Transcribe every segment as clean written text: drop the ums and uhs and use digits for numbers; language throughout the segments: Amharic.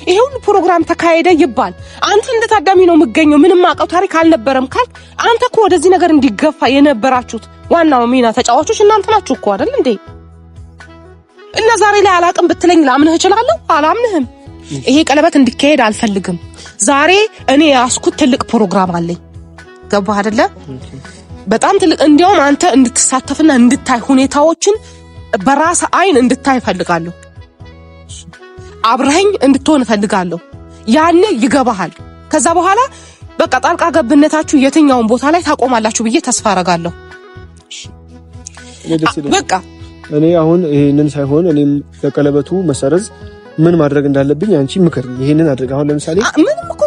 ይሄውን ፕሮግራም ተካሄደ ይባል አንተ እንደታዳሚ ነው የምገኘው ምንም አቀው ታሪክ አልነበረም ካል አንተ እኮ ወደዚህ ነገር እንዲገፋ የነበራችሁት ዋናው ሚና ተጫዋቾች እናንተ ናችሁ እኮ አይደል እንዴ? እና ዛሬ ላይ አላቅም ብትለኝ ላምንህ እችላለሁ? አላምንህም። ይሄ ቀለበት እንዲካሄድ አልፈልግም። ዛሬ እኔ ያስኩት ትልቅ ፕሮግራም አለኝ። ገባህ አይደለ? በጣም ትልቅ እንዲያውም አንተ እንድትሳተፍና እንድታይ ሁኔታዎችን በራስ አይን እንድታይ ፈልጋለሁ። አብረኸኝ እንድትሆን ፈልጋለሁ። ያኔ ይገባሃል። ከዛ በኋላ በቃ ጣልቃ ገብነታችሁ የትኛውን ቦታ ላይ ታቆማላችሁ ብዬ ተስፋ አረጋለሁ። በቃ እኔ አሁን ይሄንን ሳይሆን እኔም ለቀለበቱ መሰረዝ ምን ማድረግ እንዳለብኝ አንቺ ምክር ይሄንን አድርግ። አሁን ለምሳሌ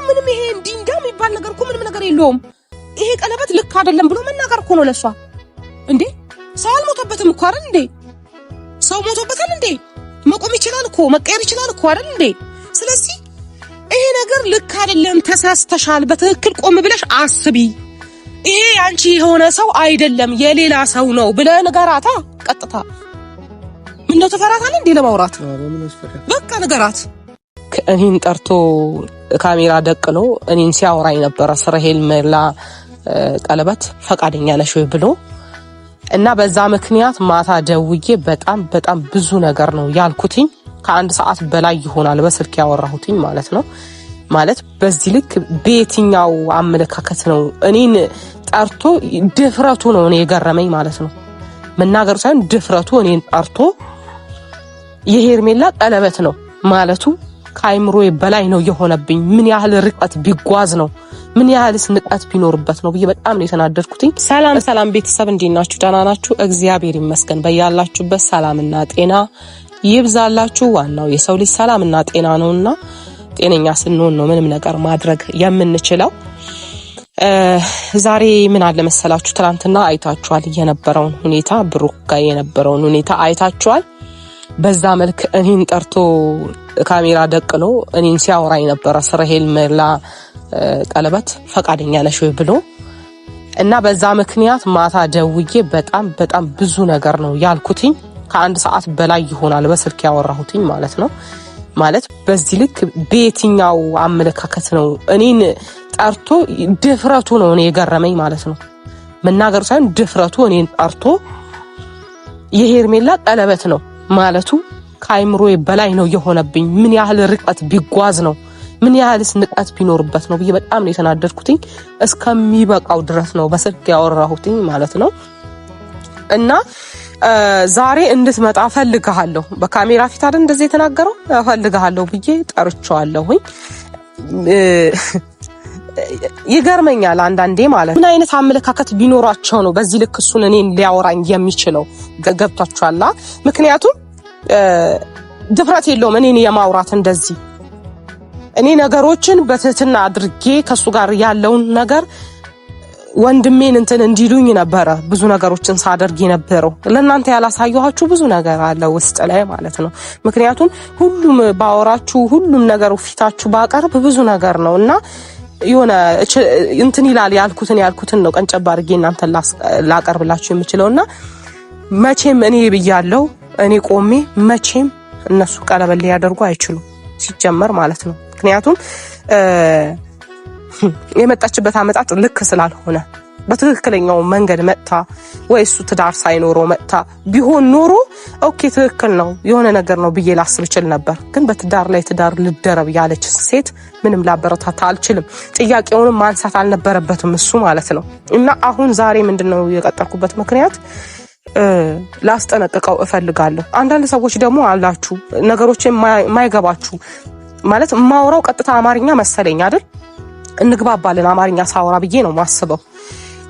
ምንም ይሄ እንዲንጋ የሚባል ነገር እኮ ምንም ነገር የለውም። ይሄ ቀለበት ልክ አይደለም ብሎ መናገር እኮ ነው ለሷ እንዴ። ሰው አልሞተበትም እኮ አይደል እንዴ? ሰው ሞቶበታል እንዴ? መቆም ይችላል እኮ መቀየር ይችላል እኮ አይደል እንዴ? ስለዚህ ይሄ ነገር ልክ አይደለም፣ ተሳስተሻል፣ በትክክል ቆም ብለሽ አስቢ። ይሄ አንቺ የሆነ ሰው አይደለም የሌላ ሰው ነው ብለህ ንገራታ። ቀጥታ ምነው ተፈራታል እንዴ ለማውራት? በቃ ንገራት። እኔን ጠርቶ ካሜራ ደቅሎ እኔን ሲያወራኝ ነበር ስለ ሄርሜላ ቀለበት ፈቃደኛ ነሽ ወይ ብሎ እና በዛ ምክንያት ማታ ደውዬ በጣም ብዙ ነገር ነው ያልኩትኝ። ከአንድ ሰዓት በላይ ይሆናል በስልክ ያወራሁትኝ ማለት ነው። ማለት በዚህ ልክ በየትኛው አመለካከት ነው እኔን ጠርቶ ድፍረቱ ነው እኔ የገረመኝ ማለት ነው። መናገር ሳይሆን ድፍረቱ እኔን ጠርቶ የሄርሜላ ቀለበት ነው ማለቱ ከአይምሮዬ በላይ ነው የሆነብኝ። ምን ያህል ርቀት ቢጓዝ ነው ምን ያህልስ ንቀት ቢኖርበት ነው ብዬ በጣም ነው የተናደድኩትኝ። ሰላም ቤተሰብ እንዴት ናችሁ? ደህና ናችሁ? እግዚአብሔር ይመስገን። በያላችሁበት ሰላምና ጤና ይብዛላችሁ። ዋናው የሰው ልጅ ሰላምና ጤና ነውና ጤነኛ ስንሆን ነው ምንም ነገር ማድረግ የምንችለው። ዛሬ ምን አለ መሰላችሁ፣ ትናንትና አይታችኋል የነበረውን ሁኔታ፣ ብሩክ ጋር የነበረውን ሁኔታ አይታችኋል። በዛ መልክ እኔን ጠርቶ ካሜራ ደቅሎ እኔን ሲያወራኝ ነበር ስለ ሄርሜላ ቀለበት ፈቃደኛ ነሽ ወይ ብሎ እና በዛ ምክንያት ማታ ደውዬ በጣም ብዙ ነገር ነው ያልኩትኝ። ከአንድ ሰዓት በላይ ይሆናል በስልክ ያወራሁትኝ ማለት ነው። ማለት በዚህ ልክ በየትኛው አመለካከት ነው እኔን ጠርቶ ድፍረቱ ነው እኔ የገረመኝ ማለት ነው። መናገር ሳይሆን ድፍረቱ እኔን ጠርቶ የሄርሜላ ቀለበት ነው ማለቱ ከአይምሮዬ በላይ ነው የሆነብኝ። ምን ያህል ርቀት ቢጓዝ ነው ምን ያህልስ ንቀት ቢኖርበት ነው ብዬ በጣም ነው የተናደድኩትኝ። እስከሚበቃው ድረስ ነው በስልክ ያወራሁትኝ ማለት ነው። እና ዛሬ እንድትመጣ ፈልጋለሁ። በካሜራ ፊት አይደል እንደዚህ የተናገረው? ፈልጋለሁ ብዬ ጠርቻለሁኝ። ይገርመኛል አንዳንዴ ማለት ምን አይነት አመለካከት ቢኖራቸው ነው በዚህ ልክ እሱን እኔን ሊያወራኝ የሚችለው? ገብታችኋላ? ምክንያቱም ድፍረት የለውም እኔን የማውራት እንደዚህ። እኔ ነገሮችን በትህትና አድርጌ ከሱ ጋር ያለውን ነገር ወንድሜን እንትን እንዲሉኝ ነበረ ብዙ ነገሮችን ሳደርግ የነበረው። ለእናንተ ያላሳየኋችሁ ብዙ ነገር አለ ውስጥ ላይ ማለት ነው። ምክንያቱም ሁሉም ባወራችሁ ሁሉም ነገር ፊታችሁ ባቀርብ ብዙ ነገር ነው እና የሆነ እንትን ይላል ያልኩትን ነው ቀንጨብ አድርጌ እናንተ ላቀርብላችሁ የምችለውና መቼም እኔ ብያለሁ እኔ ቆሜ መቼም እነሱ ቀለበት ሊያደርጉ አይችሉም ሲጀመር ማለት ነው። ምክንያቱም የመጣችበት አመጣጥ ልክ ስላልሆነ በትክክለኛው መንገድ መጣ ወይ እሱ ትዳር ሳይኖረው መጣ ቢሆን ኖሮ ኦኬ ትክክል ነው የሆነ ነገር ነው ብዬ ላስብ እችል ነበር። ግን በትዳር ላይ ትዳር ልደረብ ያለች ሴት ምንም ላበረታታ አልችልም። ጥያቄውንም ማንሳት አልነበረበትም እሱ ማለት ነው። እና አሁን ዛሬ ምንድነው የቀጠርኩበት ምክንያት ላስጠነቅቀው እፈልጋለሁ። አንዳንድ ሰዎች ደግሞ አላችሁ ነገሮችን ማይገባችሁ ማለት ማውራው ቀጥታ አማርኛ መሰለኝ አይደል? እንግባባለን አማርኛ ሳወራ ብዬ ነው ማስበው።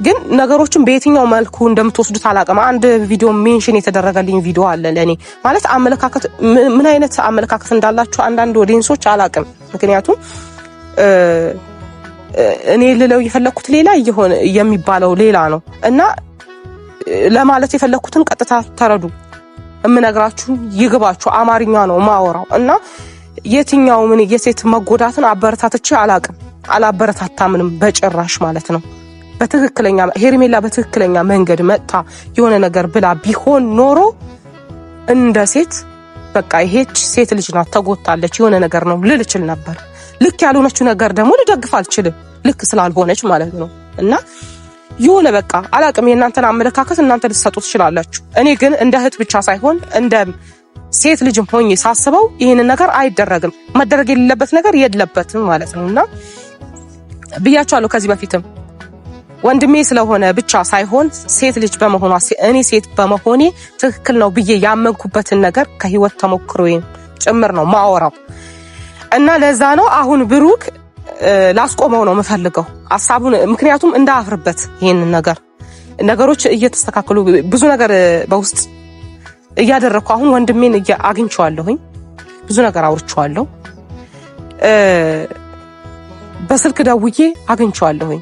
ግን ነገሮችን በየትኛው መልኩ እንደምትወስዱት አላውቅም። አንድ ቪዲዮ ሜንሽን የተደረገልኝ ቪዲዮ አለ ለኔ ማለት አመለካከት ምን አይነት አመለካከት እንዳላችሁ አንዳንድ ኦዲየንሶች አላውቅም። ምክንያቱም እኔ ልለው የፈለኩት ሌላ ይሆን የሚባለው ሌላ ነው እና ለማለት የፈለኩትን ቀጥታ ተረዱ። እምነግራችሁ ይግባችሁ። አማርኛ ነው ማወራው እና የትኛው ምን የሴት መጎዳትን አበረታትቼ አላበረታታምንም በጭራሽ ማለት ነው። በትክክለኛ ሄርሜላ በትክክለኛ መንገድ መጣ የሆነ ነገር ብላ ቢሆን ኖሮ እንደ ሴት በቃ ይሄች ሴት ልጅ ናት ተጎታለች የሆነ ነገር ነው ልል እችል ነበር። ልክ ያልሆነችው ነገር ደግሞ ልደግፍ አልችልም፣ ልክ ስላልሆነች ማለት ነው። እና የሆነ በቃ አላቅም፣ የእናንተን አመለካከት እናንተ ልትሰጡ ትችላላችሁ። እኔ ግን እንደ እህት ብቻ ሳይሆን እንደ ሴት ልጅም ሆኜ ሳስበው ይሄንን ነገር አይደረግም፣ መደረግ የሌለበት ነገር የለበትም ማለት ነው። እና ብያቸዋለሁ ከዚህ በፊትም ወንድሜ ስለሆነ ብቻ ሳይሆን ሴት ልጅ በመሆኗ እኔ ሴት በመሆኔ ትክክል ነው ብዬ ያመንኩበትን ነገር ከህይወት ተሞክሮዬም ጭምር ነው ማወራው። እና ለዛ ነው አሁን ብሩክ ላስቆመው ነው የምፈልገው ሐሳቡን፣ ምክንያቱም እንዳአፍርበት ይሄንን ነገሮች እየተስተካከሉ ብዙ ነገር በውስጥ እያደረኩ አሁን ወንድሜን አግኝቼዋለሁኝ፣ ብዙ ነገር አውርቼዋለሁ፣ በስልክ ደውዬ አግኝቼዋለሁኝ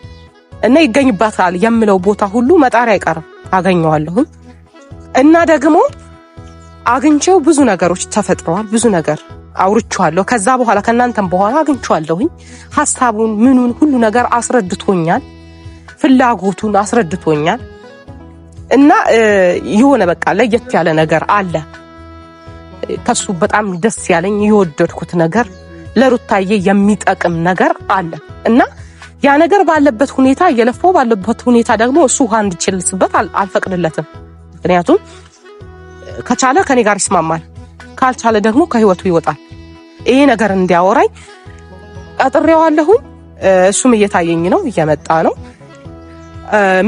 እና ይገኝባታል የምለው ቦታ ሁሉ መጣሪያ አይቀርም አገኘዋለሁኝ። እና ደግሞ አግኝቼው ብዙ ነገሮች ተፈጥረዋል፣ ብዙ ነገር አውርቼዋለሁ። ከዛ በኋላ ከናንተም በኋላ አግኝቼዋለሁኝ። ሐሳቡን ምኑን ሁሉ ነገር አስረድቶኛል፣ ፍላጎቱን አስረድቶኛል። እና የሆነ በቃ ለየት ያለ ነገር አለ ከሱ በጣም ደስ ያለኝ የወደድኩት ነገር ለሩታዬ የሚጠቅም ነገር አለ። እና ያ ነገር ባለበት ሁኔታ እየለፈው ባለበት ሁኔታ ደግሞ እሱ ውሃ እንዲችልስበት አልፈቅድለትም። ምክንያቱም ከቻለ ከኔ ጋር ይስማማል፣ ካልቻለ ደግሞ ከህይወቱ ይወጣል። ይሄ ነገር እንዲያወራኝ ቀጥሬዋለሁኝ። እሱም እየታየኝ ነው፣ እየመጣ ነው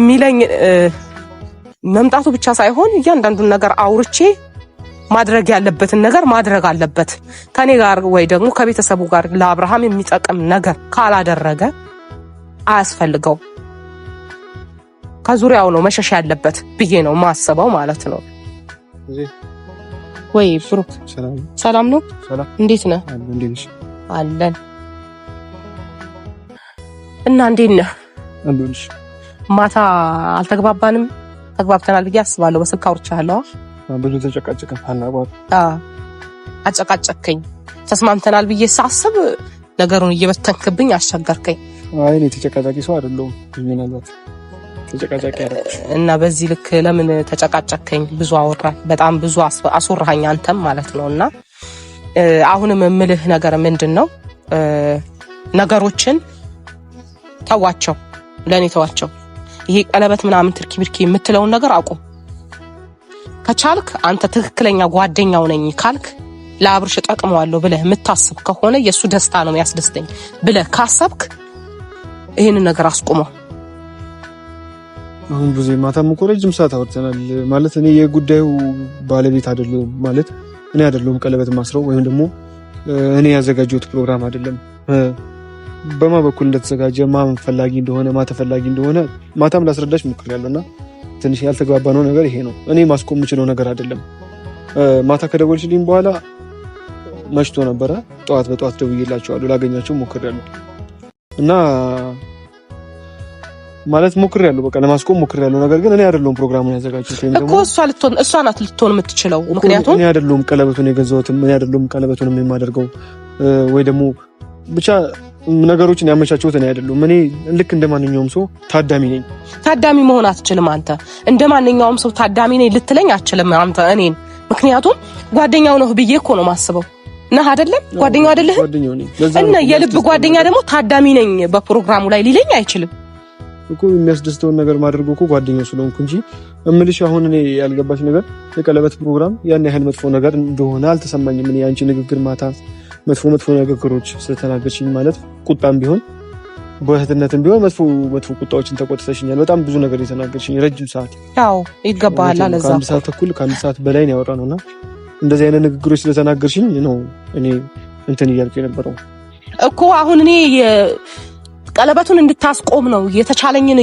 ሚለኝ። መምጣቱ ብቻ ሳይሆን እያንዳንዱን ነገር አውርቼ ማድረግ ያለበትን ነገር ማድረግ አለበት ከኔ ጋር ወይ ደግሞ ከቤተሰቡ ጋር ለአብርሃም የሚጠቅም ነገር ካላደረገ አያስፈልገው፣ ከዙሪያው ነው መሸሽ ያለበት ብዬ ነው ማሰበው ማለት ነው። ወይ ብሩክ ሰላም ነው? እንዴት ነህ? አለን። እና እንዴት ነህ? ማታ አልተግባባንም? ተግባብተናል ብዬ አስባለሁ። በስልክ አውርቻለሁ። ብዙ ተጨቃጨቅን። አጨቃጨቅከኝ። ተስማምተናል ብዬ ሳስብ ነገሩን እየበተንክብኝ አስቸገርከኝ። አይ እኔ ተጨቃጫቂ ሰው አይደለሁም። ምናልባት ተጨቃጫቂ አይደለም። እና በዚህ ልክ ለምን ተጨቃጨቅከኝ? ብዙ አወራህ፣ በጣም ብዙ አስወራኸኝ አንተም ማለት ነው። እና አሁንም የምልህ ነገር ምንድነው፣ ነገሮችን ተዋቸው፣ ለኔ ተዋቸው። ይሄ ቀለበት ምናምን ትርኪ ብርኪ የምትለውን ነገር አቁም። ከቻልክ አንተ ትክክለኛ ጓደኛው ነኝ ካልክ ለአብርሽ ጠቅመዋለሁ ብለህ የምታስብ ከሆነ የሱ ደስታ ነው የሚያስደስተኝ ብለህ ካሰብክ ይሄንን ነገር አስቁመው። አሁን ብዙ ማታም እኮ ረጅም ሰዓት አውርተናል። ማለት እኔ የጉዳዩ ባለቤት አይደለሁም፣ ማለት እኔ አይደለሁም ቀለበት ማስረው ወይም ደግሞ እኔ ያዘጋጀሁት ፕሮግራም አይደለም። በማ በኩል እንደተዘጋጀ ማን ፈላጊ እንደሆነ ተፈላጊ እንደሆነ ማታም ላስረዳሽ ሞክሬያለሁና ትንሽ ያልተግባባነው ነገር ይሄ ነው። እኔ ማስቆም የምችለው ነገር አይደለም። ማታ ከደወልሽልኝ በኋላ መሽቶ ነበረ። በጠዋት ደውዬላቸዋለሁ፣ ላገኛቸው ሞክሬያለሁ እና ማለት ሞክሬያለሁ፣ በቃ ለማስቆም ሞክሬያለሁ። ነገር ግን እኔ አይደለሁም ፕሮግራሙን ያዘጋጀሁት እኮ እሷ ናት ልትሆን የምትችለው። ምክንያቱም እኔ አይደለሁም ቀለበቱን የገዛሁትም፣ እኔ አይደለሁም ቀለበቱንም የማደርገው ወይ ደግሞ ብቻ ነገሮችን ያመቻቸውት እኔ አይደለሁም። እኔ ልክ እንደማንኛውም ሰው ታዳሚ ነኝ። ታዳሚ መሆን አትችልም አንተ። እንደማንኛውም ሰው ታዳሚ ነኝ ልትለኝ አትችልም አንተ እኔን። ምክንያቱም ጓደኛው ነው ብዬ እኮ ነው ማስበው። ነህ አይደለም? ጓደኛው አይደለህ? እና የልብ ጓደኛ ደግሞ ታዳሚ ነኝ በፕሮግራሙ ላይ ሊለኝ አይችልም እኮ። የሚያስደስተውን ነገር ማድረግ እኮ ጓደኛው ስለሆንኩ እንጂ እምልሽ አሁን እኔ ያልገባሽ ነገር የቀለበት ፕሮግራም ያን ያህል መጥፎ ነገር እንደሆነ አልተሰማኝም። እኔ አንቺ ንግግር ማታ መጥፎ ንግግሮች ስለተናገርሽኝ ማለት ቁጣም ቢሆን በእህትነትም ቢሆን መጥፎ ቁጣዎችን ተቆጥተሽኛል። በጣም ብዙ ነገር የተናገርሽኝ ረጅም ሰዓት። ያው ይገባሃል። አለዛ ከአንድ ሰዓት ተኩል ከአንድ ሰዓት በላይ ነው ያወራነውና እንደዚህ አይነት ንግግሮች ስለተናገርሽኝ ነው እኔ እንትን እያልኩ የነበረው እኮ። አሁን እኔ ቀለበቱን እንድታስቆም ነው የተቻለኝን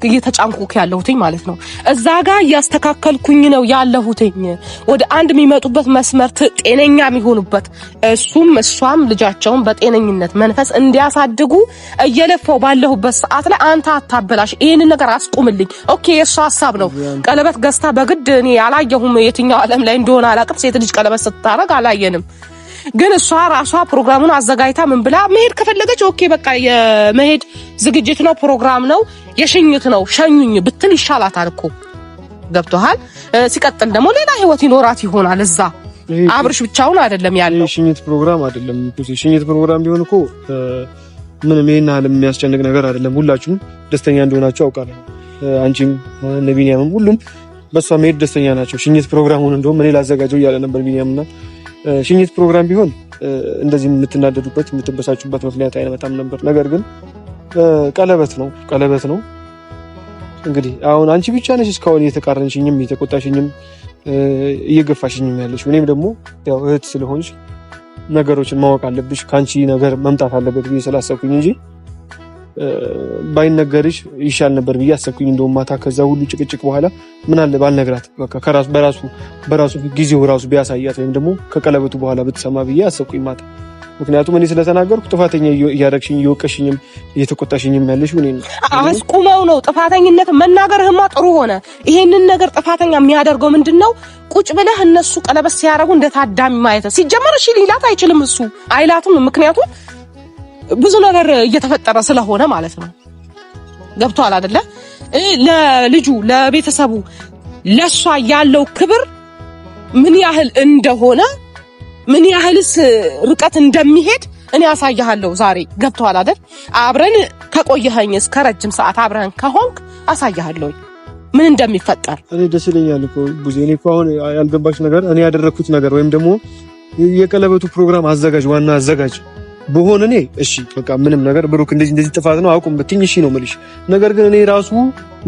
እየተጫንኩክ ያለሁትኝ ማለት ነው። እዛ ጋር እያስተካከልኩኝ ነው ያለሁትኝ ወደ አንድ የሚመጡበት መስመር ጤነኛ የሚሆኑበት እሷም ልጃቸውን በጤነኝነት መንፈስ እንዲያሳድጉ እየለፈው ባለሁበት ሰዓት ላይ አንተ አታበላሽ። ይሄንን ነገር አስቁምልኝ። ኦኬ የእሷ ሀሳብ ነው። ቀለበት ገዝታ በግድ እኔ አላየሁም፣ የትኛው ዓለም ላይ እንደሆነ አላውቅም። ሴት ልጅ ቀለበት ስታረግ አላየንም። ግን እሷ ራሷ ፕሮግራሙን አዘጋጅታ ምን ብላ መሄድ ከፈለገች ኦኬ በቃ የመሄድ ዝግጅት ነው፣ ፕሮግራም ነው፣ የሽኝት ነው፣ ሸኙኝ ብትል ይሻላታል እኮ ገብቶሃል። ሲቀጥል ደግሞ ሌላ ህይወት ይኖራት ይሆናል እዛ አብርሽ ብቻውን አይደለም ያለው። ሽኝት ፕሮግራም አይደለም እኮ። ሽኝት ፕሮግራም ቢሆን እኮ ምንም ይሄን ያህል የሚያስጨንቅ ነገር አይደለም። ሁላችሁም ደስተኛ እንደሆናችሁ አውቃለሁ። አንቺም ነቢኒያምም ሁሉም በሷ መሄድ ደስተኛ ናቸው። ሽኝት ፕሮግራሙን እንደውም እኔ ላዘጋጀው እያለ ነበር ቢኒያምና። ሽኝት ፕሮግራም ቢሆን እንደዚህ የምትናደዱበት የምትበሳጩበት ምክንያት አይመጣም ነበር። ነገር ግን ቀለበት ነው። እንግዲህ አሁን አንቺ ብቻ ነሽ እስካሁን እየተቃረንሽኝም እየተቆጣሽኝም እየገፋሽኝም ያለሽ። እኔም ደግሞ ያው እህት ስለሆንሽ ነገሮችን ማወቅ አለብሽ፣ ካንቺ ነገር መምጣት አለበት ብዬ ስላሰብኩኝ እንጂ ባይነገርሽ ይሻል ነበር ብዬ አሰብኩኝ። እንደውም ማታ ከዛ ሁሉ ጭቅጭቅ በኋላ ምን አለ ባልነግራት፣ በቃ በራሱ ጊዜው ራሱ ቢያሳያት ወይም ደግሞ ከቀለበቱ በኋላ ብትሰማ ብዬ አሰብኩኝ ማታ። ምክንያቱም እኔ ስለተናገርኩ ጥፋተኛ እያደረግሽኝ እየወቀሽኝም እየተቆጣሽኝም ያለሽ እኔ ነው። አስቁመው ነው ጥፋተኝነት መናገርህማ ጥሩ ሆነ። ይሄንን ነገር ጥፋተኛ የሚያደርገው ምንድነው? ቁጭ ብለህ እነሱ ቀለበት ሲያደርጉ እንደ ታዳሚ ማየት። ሲጀመር እሺ ሊላት አይችልም፣ እሱ አይላትም። ምክንያቱም ብዙ ነገር እየተፈጠረ ስለሆነ ማለት ነው። ገብቷል አይደለ? ለልጁ ለቤተሰቡ ለሷ ያለው ክብር ምን ያህል እንደሆነ ምን ያህልስ ርቀት እንደሚሄድ እኔ አሳያለሁ ዛሬ። ገብቷል አይደል? አብረን ከቆየኸኝ እስከ ረጅም ሰዓት አብረን ከሆንክ አሳያለሁ ምን እንደሚፈጠር። እኔ ደስ ይለኛል እኮ ቡዜ። እኔ እኮ አሁን ያልገባሽ ነገር እኔ ያደረኩት ነገር ወይም ደግሞ የቀለበቱ ፕሮግራም አዘጋጅ ዋና አዘጋጅ በሆነ እኔ እሺ በቃ ምንም ነገር ብሩክ እንደዚህ ጥፋት ነው አቁም ብትኝ እሺ ነው የምልሽ። ነገር ግን እኔ ራሱ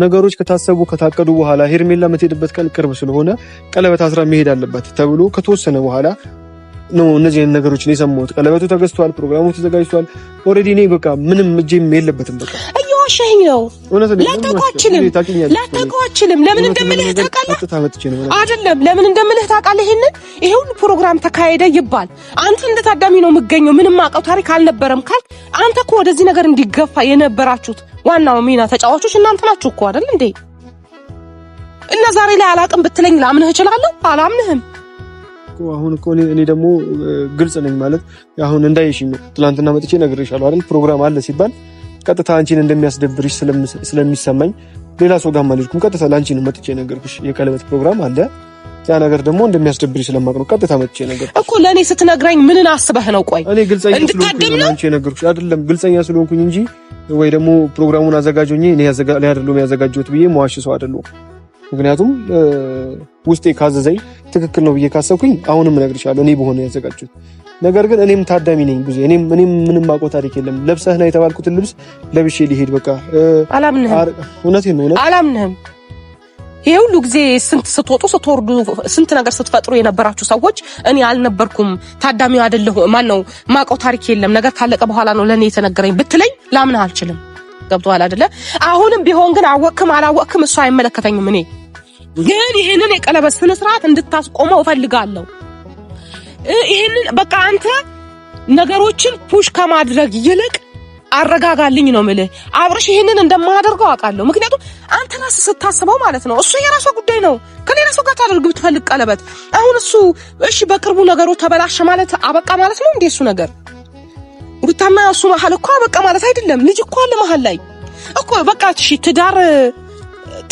ነገሮች ከታሰቡ ከታቀዱ በኋላ ሄርሜላ የምትሄድበት ቀን ቅርብ ስለሆነ ቀለበት አስራ መሄድ አለባት ተብሎ ከተወሰነ በኋላ ነው እነዚህ ነገሮችን የሰማሁት። ቀለበቱ ተገዝቷል፣ ፕሮግራሙ ተዘጋጅቷል። ኦሬዲ እኔ በቃ ምንም እጄም የለበትም። በቃ እየዋሸኸኝ ነው። ላታውቀውችልም። ለምን እንደምልህ ታውቃለህ? አይደለም ለምን እንደምልህ ታውቃለህ? ይሄ ሁሉ ፕሮግራም ተካሄደ ይባል አንተ እንደ ታዳሚ ነው የምገኘው። ምንም አውቀው ታሪክ አልነበረም ካልክ አንተ እኮ ወደዚህ ነገር እንዲገፋ የነበራችሁት ዋናው ሚና ተጫዋቾች እናንተ ናችሁ እኮ አይደል እንዴ? እና ዛሬ ላይ አላቅም ብትለኝ ላምንህ እችላለሁ? አላምንህም። አሁን እኮ እኔ ደግሞ ግልጽ ነኝ ማለት አሁን እንዳይሽኝ ትላንትና መጥቼ ነግሬሻለሁ አይደል? ፕሮግራም አለ ሲባል ቀጥታ አንቺን እንደሚያስደብርሽ ስለሚሰማኝ ሌላ ሰው ጋር ማለትኩም ቀጥታ ላንቺ ነው መጥቼ ነገርኩሽ። የቀለበት ፕሮግራም አለ፣ ያ ነገር ደግሞ እንደሚያስደብርሽ ስለማውቅ ነው ቀጥታ መጥቼ ነገርኩሽ እኮ። ለኔ ስትነግረኝ ምንን አስበህ ነው? ቆይ እኔ ግልጽኛ ስለሆንኩኝ ነው አንቺ ነገርኩሽ አይደለም? ግልጽኛ ስለሆንኩኝ እንጂ ወይ ደግሞ ፕሮግራሙን አዘጋጆኝ እኔ ያዘጋጀሁት ብዬ መዋሽ ሰው አይደለሁም። ምክንያቱም ውስጤ ካዘዘኝ ትክክል ነው ብዬ ካሰብኩኝ አሁንም እነግርሻለሁ እኔ በሆነ ያዘጋጀሁት። ነገር ግን እኔም ታዳሚ ነኝ ብዙ እኔም ምንም ማውቀው ታሪክ የለም። ለብሰህ ነው የተባልኩትን ልብስ ለብሼ ሊሄድ በቃ አላምንህም። እውነቴን ነው አላምንህም። ይሄ ሁሉ ጊዜ ስንት ስትወጡ ስትወርዱ ስንት ነገር ስትፈጥሩ የነበራችሁ ሰዎች እኔ አልነበርኩም፣ ታዳሚው አይደለሁ። ማን ነው ማውቀው ታሪክ የለም። ነገር ካለቀ በኋላ ነው ለኔ የተነገረኝ ብትለኝ ላምንህ አልችልም። ገብቶሃል አይደለ? አሁንም ቢሆን ግን አወቅክም አላወቅክም እሱ አይመለከተኝም። እኔ ግን ይሄንን የቀለበት ስነ ስርዓት እንድታስቆመው እፈልጋለሁ። ይሄንን በቃ አንተ ነገሮችን ፑሽ ከማድረግ ይልቅ አረጋጋልኝ ነው የምልህ። አብርሽ ይሄንን እንደማያደርገው አውቃለሁ። ምክንያቱም አንተ ራስህ ስታስበው ማለት ነው እሱ የራሱ ጉዳይ ነው። ከሌላ ሰው ጋር ታደርግ ብትፈልግ ቀለበት አሁን እሱ እሺ በቅርቡ ነገሮች ተበላሸ ማለት አበቃ ማለት ነው እንዴ? እሱ ነገር ሩታና እሱ መሀል እኮ አበቃ ማለት አይደለም። ልጅ እኮ አለ መሀል ላይ እኮ በቃ እሺ ትዳር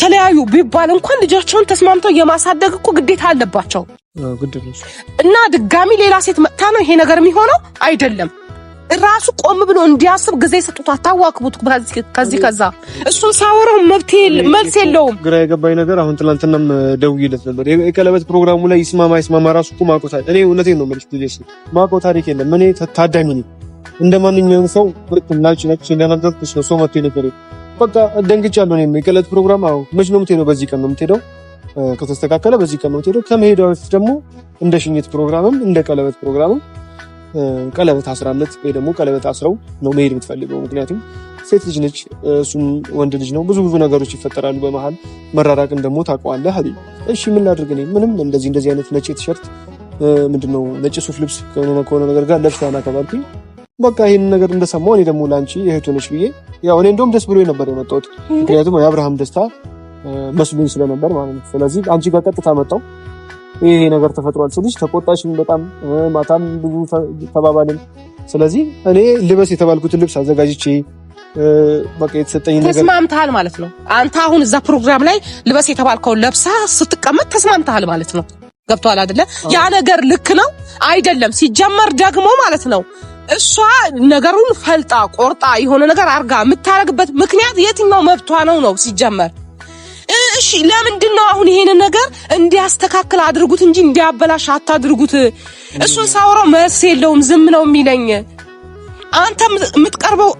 ተለያዩ ቢባል እንኳን ልጃቸውን ተስማምተው የማሳደግ እኮ ግዴታ አለባቸው። እና ድጋሚ ሌላ ሴት መጥታ ነው ይሄ ነገር የሚሆነው አይደለም። ራሱ ቆም ብሎ እንዲያስብ ጊዜ ሰጡት። አታዋክቡት ከዚህ ከዛ እሱን ሳወራው መልስ የለውም። ግራ የገባኝ ነገር አሁን ትናንትናም ደውዬለት ነበር የቀለበት ፕሮግራሙ ላይ ይስማማ ራሱ እኮ ማውቀው እኔ እውነቴን ነው የምልሽ ልጅ ማውቀው ታሪክ የለም። እኔ ታዳሚ ነኝ እንደማንኛውም ሰው ብትናጭ እንደናገርኩሽ ነው ሰው መጥቶ የነገረኝ። በቃ ደንግጫለሁ። እኔ የቀለበት ፕሮግራም መች ነው የምትሄደው? በዚህ ቀን ነው የምትሄደው። ከተስተካከለ በዚህ ቀን ነው የምትሄደው። ከመሄዷ በፊት ደግሞ እንደ ሽኝት ፕሮግራምም እንደ ቀለበት ፕሮግራምም ቀለበት አስራለት ወይ ደግሞ ቀለበት አስረው ነው መሄድ የምትፈልገው። ምክንያቱም ሴት ልጅ ነች፣ እሱም ወንድ ልጅ ነው። ብዙ ነገሮች ይፈጠራሉ በመሃል። መራራቅን ደግሞ ታውቀዋለህ አይደል? እሺ ምን ላድርግ እኔ ምንም እንደዚህ አይነት ነጭ ቲሸርት ምንድነው ነጭ ሱፍ ልብስ ከሆነ ነገር ጋር ለብሳና ተባልኩኝ። በቃ ይሄን ነገር እንደሰማው እኔ ደግሞ ላንቺ እህቱ ነሽ ብዬ ያው እኔ እንደውም ደስ ብሎኝ ነበር የመጣሁት። ምክንያቱም የአብርሃም ደስታ መስሎኝ ስለነበር ማለት ነው። ስለዚህ አንቺ ጋር ቀጥታ መጣሁ። ይሄ ነገር ተፈጥሯል ስልሽ ተቆጣሽኝ በጣም ማታም ብዙ ተባባልን። ስለዚህ እኔ ልበስ የተባልኩትን ልብስ አዘጋጅቼ በቃ የተሰጠኝ ነገር ተስማምተሃል ማለት ነው። አንተ አሁን እዛ ፕሮግራም ላይ ልበስ የተባልከውን ለብሳ ስትቀመጥ ተስማምተሃል ማለት ነው። ገብቷል አይደለ? ያ ነገር ልክ ነው አይደለም? ሲጀመር ደግሞ ማለት ነው እሷ ነገሩን ፈልጣ ቆርጣ የሆነ ነገር አርጋ የምታረግበት ምክንያት የትኛው መብቷ ነው ሲጀመር? እሺ ለምንድን ነው አሁን ይሄን ነገር እንዲያስተካክል አድርጉት እንጂ እንዲያበላሽ አታድርጉት? እሱን ሳወራው መልስ የለውም ዝም ነው የሚለኝ። አንተ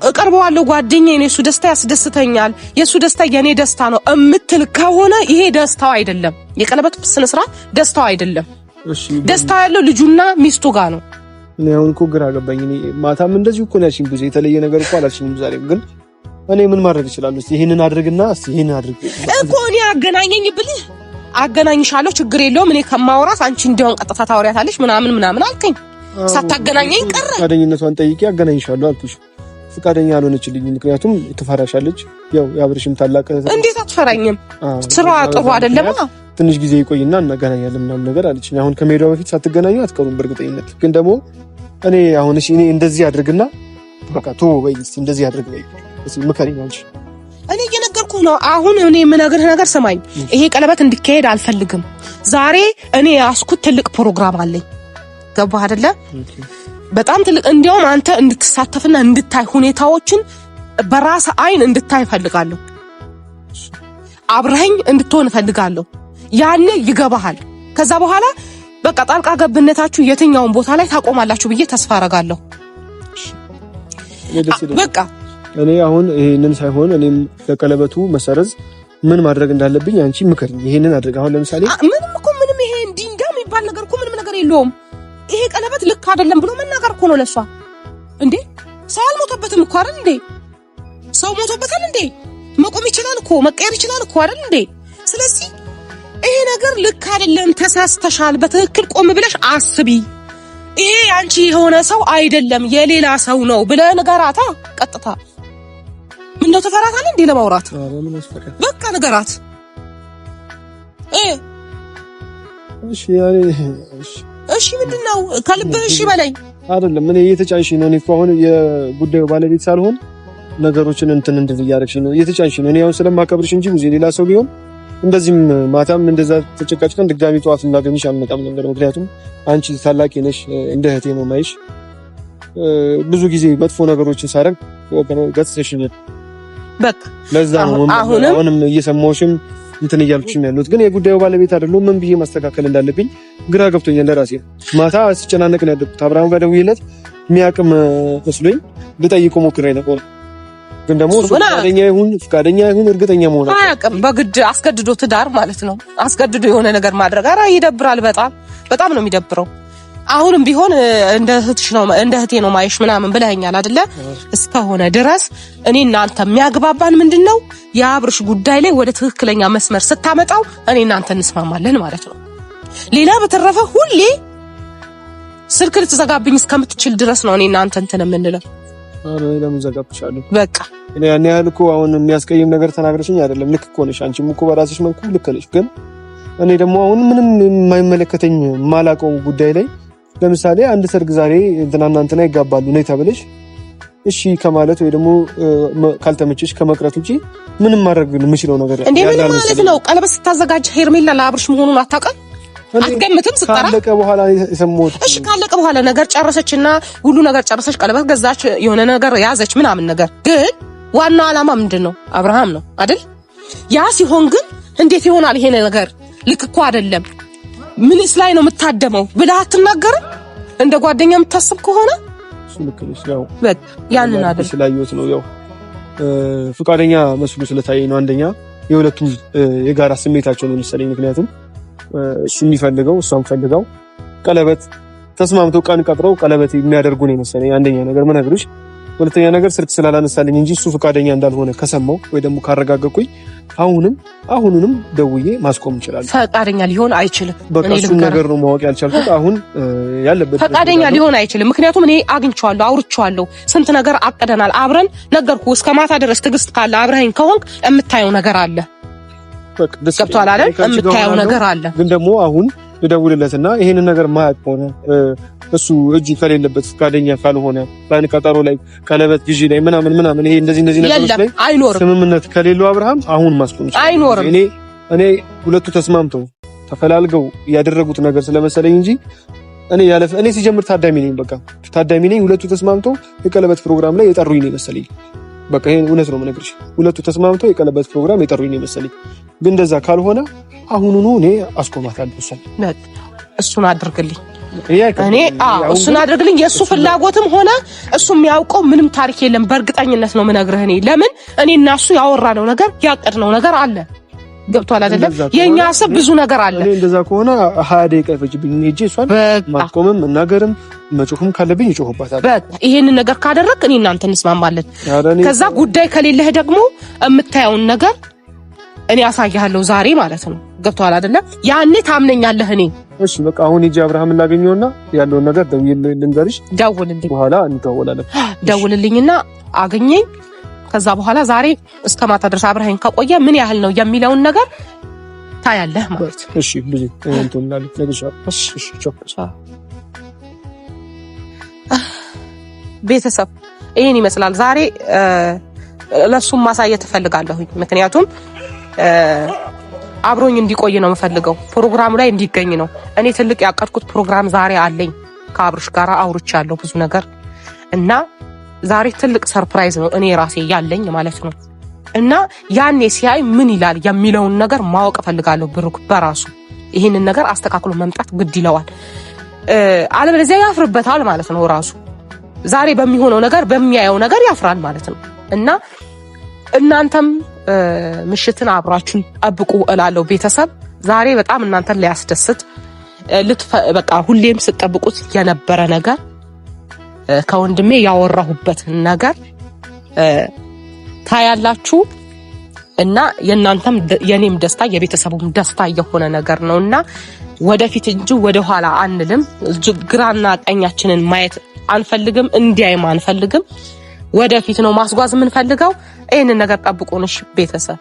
እቀርበዋለሁ ጓደኛዬ ነው፣ የሱ ደስታ ያስደስተኛል፣ የሱ ደስታ የኔ ደስታ ነው እምትል ከሆነ ይሄ ደስታው አይደለም። የቀለበት ስነ ስርዓት ደስታው አይደለም። ደስታው ያለው ልጁና ሚስቱ ጋር ነው። እኔ አሁን እኮ ግራ ገባኝ። እኔ ማታም እንደዚህ እኮ ነው ያልሽኝ፣ ብዙ የተለየ ነገር እኮ አላልሽኝም። ዛሬም ግን እኔ ምን ማድረግ እችላለሁ? እስቲ ይሄንን አድርግና እስቲ ይሄንን አድርግ እኮ እኔ አገናኘኝ ብልህ አገናኝሻለሁ፣ ችግር የለውም። እኔ ከማውራት አንቺ እንዲያውን ቀጥታ ታወሪያታለሽ ምናምን አልከኝ። ሳታገናኘኝ ቀረ። ፈቃደኝነቷን ጠይቄ አገናኝሻለሁ አልኩሽ። ፈቃደኛ አልሆነችልኝ። ምክንያቱም ትፈራሻለች። ያው ያብርሽም ታላቅ እንዴት አትፈራኝም? ስራዋ ጥሩ አይደለም። ትንሽ ጊዜ ይቆይና እናገናኛለን ምናምን ነገር አለችኝ። አሁን ከመሄዷ በፊት ሳትገናኙ አትቀሩም በእርግጠኝነት። ግን ደግሞ እኔ አሁን እሺ እኔ እንደዚህ አድርግና በቃ በይ እስቲ እንደዚህ አድርግ በይ እስቲ ምከሪኝ አንቺ። እኔ እየነገርኩህ ነው። አሁን እኔ የምነግርህ ነገር ስማኝ። ይሄ ቀለበት እንዲካሄድ አልፈልግም። ዛሬ እኔ ያስኩት ትልቅ ፕሮግራም አለኝ። ገባህ አይደለ? በጣም ትልቅ። እንዲያውም አንተ እንድትሳተፍና እንድታይ ሁኔታዎችን በራስ አይን እንድታይ ፈልጋለሁ። አብረኸኝ እንድትሆን ፈልጋለሁ። ያኔ ይገባሃል። ከዛ በኋላ በቃ ጣልቃ ገብነታችሁ የትኛውን ቦታ ላይ ታቆማላችሁ ብዬ ተስፋ አረጋለሁ። በቃ እኔ አሁን ይሄንን ሳይሆን እኔም ለቀለበቱ መሰረዝ ምን ማድረግ እንዳለብኝ አንቺ ምከርኝ። ይሄንን አድርግ። አሁን ለምሳሌ ምንም ይሄ እንዲንዳ የሚባል ነገር እኮ ምንም ነገር የለውም። ይሄ ቀለበት ልክ አይደለም ብሎ መናገር እኮ ነው ለሷ። እንዴ ሰው አልሞተበትም እኮ አይደል እንዴ? ሰው ሞቶበታል እንዴ? መቆም ይችላል እኮ መቀየር ይችላል እኮ አይደል እንዴ? ስለዚህ ይሄ ነገር ልክ አይደለም፣ ተሳስተሻል፣ በትክክል ቆም ብለሽ አስቢ፣ ይሄ አንቺ የሆነ ሰው አይደለም የሌላ ሰው ነው ብለህ ንገራታ። ቀጥታ ምነው ተፈራታለህ እንዴ ለማውራት? በቃ ንገራት። እሺ ምንድነው ከልብህ እሺ በለኝ። አይደለም እኔ እየተጫንሽኝ ነው። እኔ እኮ አሁን የጉዳዩ ባለቤት ሳልሆን ነገሮችን እንትን እያደረግሽኝ ነው፣ እየተጫንሽኝ ነው። እኔ አሁን ስለማከብርሽ እንጂ ብዙ ሌላ ሰው ቢሆን እንደዚህም ማታም እንደዛ ተጨቃጭቀን ድጋሚ ጠዋት እንዳገኝሽ አልመጣም ነበር። ምክንያቱም አንቺ ታላቂ ነሽ፣ እንደ እህቴ ነው ማይሽ። ብዙ ጊዜ መጥፎ ነገሮችን ሳደርግ ገጽተሽኛል። በቃ ለዛ ነው አሁንም እየሰማሁሽም እንትን እያልኩሽም ያሉት። ግን የጉዳዩ ባለቤት አይደለም። ምን ብዬ ማስተካከል እንዳለብኝ ግራ ገብቶኛል ለራሴ። ማታ ሲጨናነቅ ነው ያደረኩት። አብርሃም ጋር ደውዬለት የሚያቅም መስሎኝ ልጠይቀው ሞክሬ ነበር። ግን ደግሞ ፈቃደኛ ይሁን እርግጠኛ መሆን አያውቅም። በግድ አስገድዶ ትዳር ማለት ነው። አስገድዶ የሆነ ነገር ማድረግ ይደብራል። በጣም ነው የሚደብረው። አሁንም ቢሆን እንደ እህቴ ነው ማይሽ ምናምን ብለኸኛል አይደለ? እስከሆነ ድረስ እኔ እናንተ የሚያግባባን ምንድነው የአብርሽ ጉዳይ ላይ ወደ ትክክለኛ መስመር ስታመጣው እኔ እናንተ እንስማማለን ማለት ነው። ሌላ በተረፈ ሁሌ ስልክ ልትዘጋብኝ እስከምትችል ድረስ ነው እኔ እናንተ እንትን የምንለው። ለምን ዘጋብሻለሁ? በቃ እኔ ያን ያህል እኮ አሁን የሚያስቀይም ነገር ተናግረሽኝ አይደለም። ልክ እኮ ነሽ አንቺም እኮ በራስሽ መልኩ ልክ ነሽ። ግን እኔ ደግሞ አሁን ምንም የማይመለከተኝ የማላውቀው ጉዳይ ላይ ለምሳሌ አንድ ሰርግ ዛሬ እንትና ይጋባሉ ነይ ተብለሽ እሺ ከማለት ወይ ደግሞ ካልተመቸሽ ከመቅረት ውጪ ምንም ማድረግ የምችለው ነገር እንዴ? ምን ማለት ነው? ቀለበት ስታዘጋጅ ሄርሜላ ለአብርሽ መሆኑን አታውቅም? አትገምትም? ስትጠራ ካለቀ በኋላ የሰማሁት። እሺ ካለቀ በኋላ ነገር ጨረሰችና ሁሉ ነገር ጨረሰች፣ ቀለበት ገዛች፣ የሆነ ነገር ያዘች ምናምን ነገር። ግን ዋናው ዓላማ ምንድነው? አብርሃም ነው አይደል? ያ ሲሆን ግን እንዴት ይሆናል ይሄ ነገር? ልክ እኮ አይደለም። ምንስ ላይ ነው የምታደመው ብለህ አትናገርም? እንደ ጓደኛ የምታስብ ከሆነ እሱ ልክ ነሽ። ያው ያንን አይደል ስላየሁት ነው። ያው ፈቃደኛ መስሎ ስለታየኝ ነው። አንደኛ የሁለቱም የጋራ ስሜታቸው ነው መሰለኝ። ምክንያቱም እሱ የሚፈልገው እሷም ፈልገው ቀለበት ተስማምተው ቀን ቀጥረው ቀለበት የሚያደርጉ ነው መሰለኝ። አንደኛ ነገር ምነግርሽ። ሁለተኛ ነገር ስልክ ስላላነሳልኝ እንጂ እሱ ፈቃደኛ እንዳልሆነ ከሰማው ወይ ደግሞ ካረጋገጥኩኝ አሁንም ደውዬ ማስቆም ይችላል። ፈቃደኛ ሊሆን አይችልም። በቃ እሱ ነገር ነው ማወቅ ያልቻልኩት። አሁን ያለበት ፈቃደኛ ሊሆን አይችልም። ምክንያቱም እኔ አግኝቼዋለሁ፣ አውርቼዋለሁ፣ ስንት ነገር አቅደናል አብረን። ነገርኩ እስከ ማታ ድረስ ትዕግስት ካለ አብረኸኝ ከሆንክ የምታየው ነገር አለ። በቃ ገብቶሃል አይደል? የምታየው ነገር አለ። ግን ደግሞ አሁን ልደውልለትና ይሄንን ነገር ማያውቅ ሆነ እሱ እጁ ከሌለበት ፈቃደኛ ካልሆነ ባን ቀጠሮ ላይ ቀለበት ግዢ ላይ ምናምን ይሄ እንደዚህ ነገሮች ላይ አይኖርም። ስምምነት ከሌለው አብርሃም አሁን ማስቆም አይኖርም። እኔ ሁለቱ ተስማምተው ተፈላልገው ያደረጉት ነገር ስለመሰለኝ እንጂ እኔ ሲጀምር ታዳሚ ነኝ። በቃ ታዳሚ ነኝ። ሁለቱ ተስማምተው የቀለበት ፕሮግራም ላይ የጠሩኝ ነው መሰለኝ። በቃ ይሄን እውነት ነው የምነግርሽ። ሁለቱ ተስማምተው የቀለበት ፕሮግራም የጠሩኝ ነው መሰለኝ። ግን እንደዛ ካልሆነ አሁኑኑ እኔ አስቆማታለሁ። እሱን አድርግልኝ። እሱን አድርግልኝ። የእሱ ፍላጎትም ሆነ እሱ የሚያውቀው ምንም ታሪክ የለም። በእርግጠኝነት ነው የምነግርህ። ለምን እኔና እሱ ያወራነው ነገር ያቀድነው ነገር አለ። ገብቷል አይደለም? የኛ ሐሳብ ብዙ ነገር አለ። እንደዛ ከሆነ 20 ደቂቃ ይፈጅብኝ ሄጄ እሷን ማስቆምም መናገርም መጮህም ካለብኝ እጮህባታለሁ። ይሄንን ነገር ካደረክ እኔ እናንተ እንስማማለን። ከዛ ጉዳይ ከሌለህ ደግሞ የምታየውን ነገር እኔ አሳያለሁ ዛሬ ማለት ነው። ገብቷል አይደለም? ያኔ ታምነኛለህ። እኔ እሺ በቃ አሁን ሂጂ አብርሃምን ላገኘውና ያለውን ነገር ልንገርሽ። ደውልልኝ። በኋላ እንደዋወላለን። ደውልልኝና አገኘኝ። ከዛ በኋላ ዛሬ እስከ ማታ ድረስ አብርሃን ከቆየ ምን ያህል ነው የሚለውን ነገር ታያለህ ማለት ነው። እሺ ልጅ እንትን ማለት ለግሻው። እሺ ቤተሰብ ይሄን ይመስላል። ዛሬ ለሱም ማሳየት እፈልጋለሁኝ። ምክንያቱም አብሮኝ እንዲቆይ ነው የምፈልገው። ፕሮግራሙ ላይ እንዲገኝ ነው። እኔ ትልቅ ያቀድኩት ፕሮግራም ዛሬ አለኝ። ከአብርሽ ጋር አውርቻለሁ ብዙ ነገር እና ዛሬ ትልቅ ሰርፕራይዝ ነው እኔ ራሴ ያለኝ ማለት ነው። እና ያኔ ሲያይ ምን ይላል የሚለውን ነገር ማወቅ እፈልጋለሁ። ብሩክ በራሱ ይሄንን ነገር አስተካክሎ መምጣት ግድ ይለዋል። አለበለዚያ ያፍርበታል ማለት ነው። ራሱ ዛሬ በሚሆነው ነገር በሚያየው ነገር ያፍራል ማለት ነው። እና እናንተም ምሽትን አብራችሁን ጠብቁ እላለሁ። ቤተሰብ ዛሬ በጣም እናንተን ሊያስደስት በቃ ሁሌም ስትጠብቁት የነበረ ነገር ከወንድሜ ያወራሁበት ነገር ታያላችሁ። እና የእናንተም የኔም ደስታ የቤተሰቡም ደስታ የሆነ ነገር ነውና ወደፊት እንጂ ወደ ኋላ አንልም። ግራና ቀኛችንን ማየት አንፈልግም፣ እንዲያይም አንፈልግም። ወደፊት ነው ማስጓዝ የምንፈልገው። ይሄንን ነገር ጠብቁንሽ ቤተሰብ።